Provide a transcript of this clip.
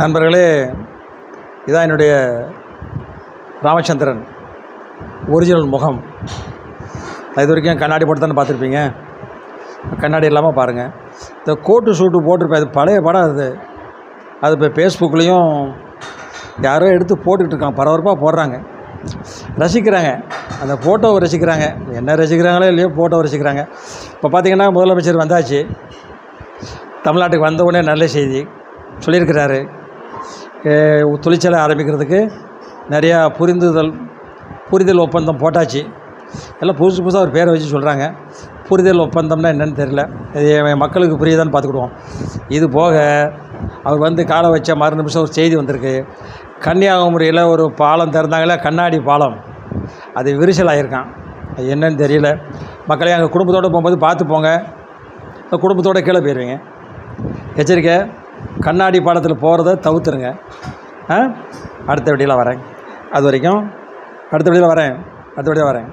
நண்பர்களே, இதான் என்னுடைய ராமச்சந்திரன் ஒரிஜினல் முகம். இது வரைக்கும் கண்ணாடி போட்டு தானே பார்த்துருப்பீங்க. கண்ணாடி இல்லாமல் பாருங்கள். இந்த கோட்டு சூட்டு போட்டிருப்பேன், அது பழைய படம். அது இப்போ ஃபேஸ்புக்லேயும் யாரோ எடுத்து போட்டுக்கிட்டு இருக்காங்க, பரபரப்பாக போடுறாங்க, ரசிக்கிறாங்க. அந்த ஃபோட்டோவை ரசிக்கிறாங்க. என்ன ரசிக்கிறாங்களோ இல்லையோ ஃபோட்டோவை ரசிக்கிறாங்க. இப்போ பார்த்திங்கன்னா முதலமைச்சர் வந்தாச்சு. தமிழ்நாட்டுக்கு வந்த உடனே நல்ல செய்தி சொல்லியிருக்கிறாரு. தொழிற்சாலை ஆரம்பிக்கிறதுக்கு நிறையா புரிதல் ஒப்பந்தம் போட்டாச்சு. எல்லாம் புதுசாக ஒரு பேரை வச்சு சொல்கிறாங்க. புரிதல் ஒப்பந்தம்னா என்னென்னு தெரியல. இது மக்களுக்கு புரியுதான்னு பார்த்துக்கிடுவோம். இது போக அவர் காலை வச்ச மறு நிமிஷம் ஒரு செய்தி வந்திருக்கு. கன்னியாகுமரியில் ஒரு பாலம் திறந்தாங்களே, கண்ணாடி பாலம், அது விரிசல் ஆகியிருக்கான். அது என்னன்னு தெரியல. மக்களே, அங்கே குடும்பத்தோடு போகும்போது பார்த்து போங்க. குடும்பத்தோடு கீழே போயிடுவீங்க. எச்சரிக்கை, கண்ணாடி பாலத்தில் போகிறத தவிர்த்துருங்க. அடுத்த வீடியோவில் வரேன். அது வரைக்கும் அடுத்த வீடியோவில் வரேன்.